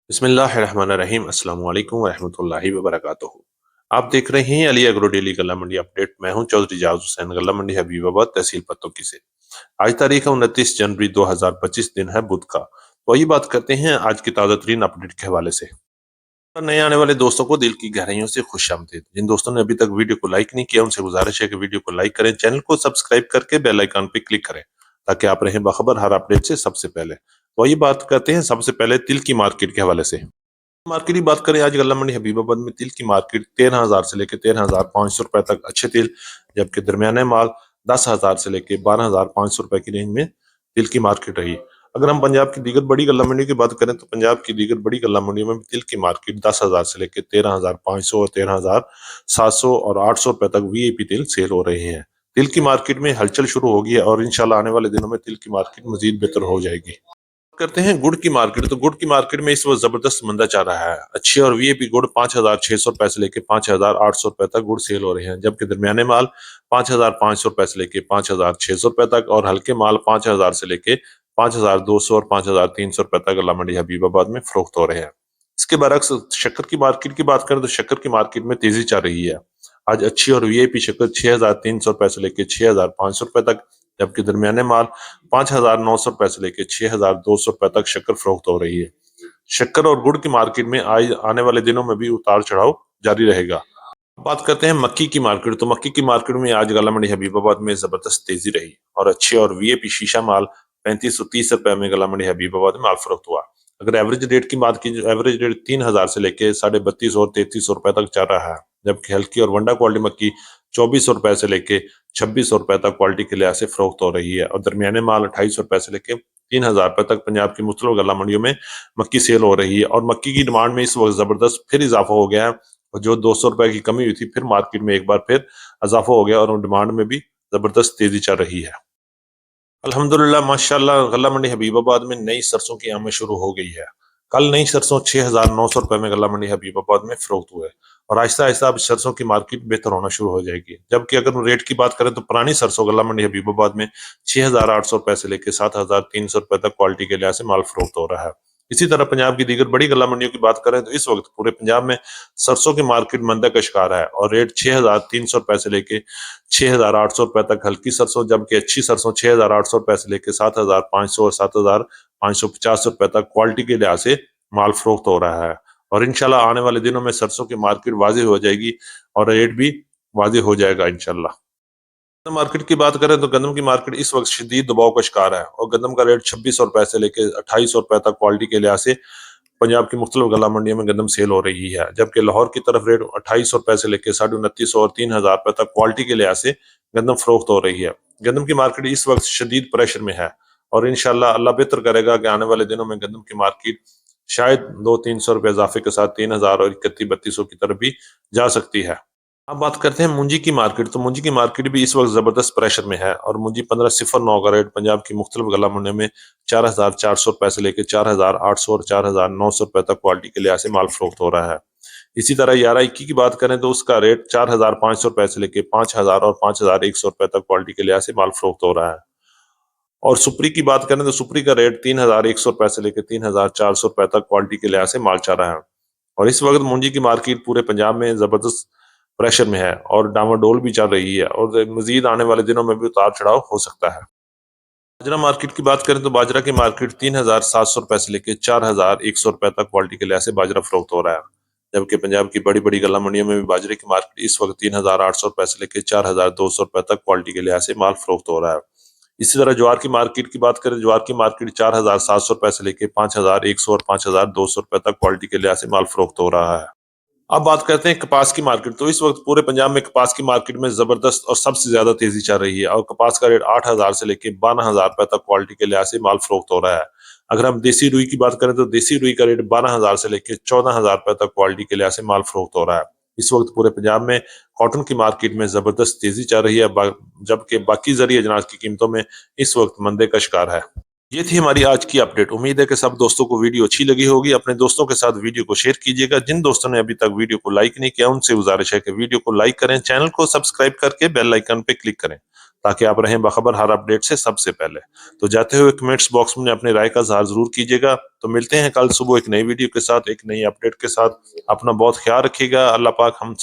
बिस्मिल्लाहिर्रहमानिर्रहीम। अस्सलाम वालेकुम वरहमतुल्लाहि वबरकातुहू। आप देख रहे हैं अली एग्रो डेली गल्ला मंडी अपडेट। मैं हूं चौधरी जावेद हुसैन, गल्ला मंडी हबीबाबाद, तहसील पत्तोकी से। आज तारीख है 29 जनवरी 2025, दिन है बुध का। तो आइए बात करते हैं आज की ताज़ा तरीन अपडेट के हवाले से। नए आने वाले दोस्तों को दिल की गहराइयों से खुशामदीद। जिन दोस्तों ने अभी तक वीडियो को लाइक नहीं किया, उनसे गुजारिश है कि वीडियो को लाइक करें, चैनल को सब्सक्राइब करके बेल आइकन पे क्लिक करें, ताकि आप रहें बाखबर हर अपडेट से सबसे पहले। तो आइए बात करते हैं सबसे पहले तिल की मार्केट के हवाले से। मार्केट की बात करें, आज गल्ला मंडी हबीबाबाद में तिल की मार्केट 13,000 से लेकर 13,500 रुपए तक अच्छे तिल, जबकि दरमियाने माल 10,000 से लेकर 12,500 रुपए की रेंज में तिल की मार्केट रही। अगर हम पंजाब की दीगर बड़ी गल्ला मंडियों की बात करें, तो पंजाब की दीगर बड़ी गल्ला मंडियों में तिल की मार्केट 10,000 से लेकर 13,500 और 13,700 और 800 रुपए तक वीआईपी तिल सेल हो रहे हैं। तिल की मार्केट में हलचल शुरू होगी है और इंशाल्लाह आने वाले दिनों में तिल की मार्केट मजीद बेहतर हो जाएगी। करते हैं गुड़ की मार्केट। तो गुड़ की मार्केट में इस वक्त जबरदस्त मंदा चल रहा है। अच्छी और वीआईपी गुड़ 5,600 रुपए से लेके 5,800 रुपए तक गुड़ सेल हो रहे हैं, जबकि दरमियाने माल 5,500 रुपए से लेके 5,600 रुपए तक और हल्के माल 5,000 से लेके 5,200 और 5,300 रुपए तक गल्ला मंडी हबीबाबाद में फरोख्त हो रहे हैं। इसके बरक्स शक्कर की मार्केट की बात करें, तो शक्कर की मार्केट में तेजी चल रही है। आज अच्छी और वीआईपी शक्कर 6,300 रुपए से लेके 6,500 रुपए तक, जबकि दरमियाने माल 5,900 रुपए से लेकर 6,200 रुपए तक शक्कर फरोख्त हो रही है। शक्कर और गुड़ की मार्केट में आज आने वाले दिनों में भी उतार चढ़ाव जारी रहेगा। बात करते हैं मक्की की मार्केट। तो मक्की की मार्केट में आज गल्ला मंडी हबीबाबाद में जबरदस्त तेजी रही और अच्छे और वीआईपी शीशा माल 3530 रुपए में गल्ला मंडी हबीबाबाद में माल फरोख्त हुआ। अगर एवरेज रेट की बात की, एवरेज रेट 3,000 से लेके 3250 और 3300 रुपए तक चल रहा है, जबकि हल्की और वंडा क्वालिटी मक्की 2400 रुपए से लेके 2600 रुपए तक क्वालिटी के लिहाज से फरोख्त हो रही है और दरमियाने माल 2800 रुपए से लेके 3,000 रुपए तक पंजाब की मुख्तलिफ गल्ला मंडियों में मक्की सेल हो रही है। और मक्की की डिमांड में इस वक्त जबरदस्त फिर इजाफा हो गया है, और जो 200 रुपए की कमी हुई थी, फिर मार्केट में एक बार फिर इजाफा हो गया और डिमांड में भी जबरदस्त तेजी चल रही है। अल्हम्दुलिल्लाह माशाल्लाह, गल्ला मंडी हबीबाबाद में नई सरसों की आमद शुरू हो गई है। कल नई सरसों 6,900 रुपए में गल्ला मंडी हबीबाबाद में फरोख्त हुए और आहिस्ता आहिस्ता अब सरसों की मार्केट बेहतर होना शुरू हो जाएगी। जबकि अगर रेट की बात करें, तो पुरानी सरसों गल्ला मंडी हबीबाबाद में 6,800 रुपए से लेकर 7,300 रुपए तक क्वालिटी के लिहाज से माल फरोख्त हो रहा है। इसी तरह पंजाब की दीगर बड़ी गल्ला मंडियों की बात करें, तो इस वक्त पूरे पंजाब में सरसों की मार्केट मंदा का शिकार है और रेट 6,300 रुपए से लेके 6,800 रुपए तक हल्की सरसों, जबकि अच्छी सरसों 6,800 रुपए से लेकर 7,500 और 7,550 रुपए तक क्वालिटी के लिहाज से माल फरोख्त हो रहा है। और इंशाल्लाह आने वाले दिनों में सरसों की मार्केट वाज़ेह हो जाएगी और रेट भी वाज़ेह हो जाएगा इंशाल्लाह। गंदम मार्केट की बात करें, तो गंदम की मार्केट इस वक्त शदीद दबाव का शिकार है और गंदम का रेट 2600 रुपए से लेकर 2800 रुपए तक क्वालिटी के लिहाज से पंजाब की मुख्तलिफ गल्ला मंडियों में गंदम सेल हो रही है, जबकि लाहौर की तरफ रेट 2800 रुपए से लेकर 2950 और 3,000 रुपए तक क्वालिटी के लिहाज से गंदम फरोख्त हो रही है। गंदम की मार्केट इस वक्त शदीद प्रेशर में है और इंशाल्लाह अल्लाह बेहतर करेगा कि आने वाले दिनों में गंदम की मार्केट शायद 200-300 रुपए इजाफे के साथ 3,000 और 3100-3200 की तरफ भी जा सकती है। अब बात करते हैं मूंजी की मार्केट। तो मूंजी की मार्केट भी इस वक्त जबरदस्त प्रेशर में है और मूंजी 1509 का रेट पंजाब की मुख्तलिफ गल्ला मंडियों में 4,400 रुपए से लेकर 4,800 और 4,900 रुपए तक क्वालिटी के लिहाज से माल फरोख्त हो रहा है। इसी तरह 11-21 की बात करें, तो उसका रेट 4,500 रुपए से लेकर 5,000 और 5,100 रुपए तक क्वालिटी के लिहाज से माल फरोख्त हो रहा है। और सुपरी की बात करें, तो सुपरी का रेट 3,100 रुपए से लेकर 3,400 रुपए तक क्वालिटी के लिहाज से माल चल रहा है। और इस वक्त मूंजी की मार्केट पूरे पंजाब में जबरदस्त प्रेशर में है और डामाडोल भी चल रही है और मजीद आने वाले दिनों में भी उतार चढ़ाव हो सकता है। बाजरा मार्केट की बात करें, तो बाजरा की मार्केट 3,700 रुपए से लेकर 4,100 रुपए तक क्वालिटी के लिहाज से बाजरा फरोख्त हो रहा है, जबकि पंजाब की बड़ी बड़ी गल्ला मंडियों में भी बाजरे की मार्केट इस वक्त 3,800 रुपए से लेकर 4,200 रुपए तक क्वालिटी के लिहाज से माल फरोख्त हो रहा है। इसी तरह ज्वार की मार्केट की बात करें, ज्वार की मार्केट 4,700 रुपए से लेकर 5,100 और 5,200 रुपए तक क्वालिटी के लिहाज से माल फरोख्त हो रहा है। अब बात करते हैं कपास की मार्केट। तो इस वक्त पूरे पंजाब में कपास की मार्केट में जबरदस्त और सबसे ज्यादा तेजी चल रही है और कपास का रेट 8,000 से लेकर 12,000 रुपए तक क्वालिटी के लिहाज से माल फरोख्त हो रहा है। अगर हम देसी रुई की बात करें, तो देसी रुई का रेट 12,000 से लेकर 14,000 रुपए तक क्वालिटी के लिहाज से माल फरोख्त हो रहा है। इस वक्त पूरे पंजाब में कॉटन की मार्केट में जबरदस्त तेजी चल रही है, जबकि बाकी जरिए अजनास की कीमतों में इस वक्त मंदे का शिकार है। ये थी हमारी आज की अपडेट। उम्मीद है कि सब दोस्तों को वीडियो अच्छी लगी होगी। अपने दोस्तों के साथ वीडियो को शेयर कीजिएगा। जिन दोस्तों ने अभी तक वीडियो को लाइक नहीं किया, उनसे गुजारिश है कि वीडियो को लाइक करें, चैनल को सब्सक्राइब करके बेल आइकन पे क्लिक करें, تاکہ آپ رہیں باخبر ہر اپڈیٹ سے سب سے پہلے۔ تو جاتے ہوئے کمنٹس باکس میں اپنی رائے کا اظہار ضرور کیجیے گا۔ تو ملتے ہیں کل صبح ایک نئی ویڈیو کے ساتھ، ایک نئی اپڈیٹ کے ساتھ۔ اپنا بہت خیال رکھیے گا۔ اللہ پاک ہم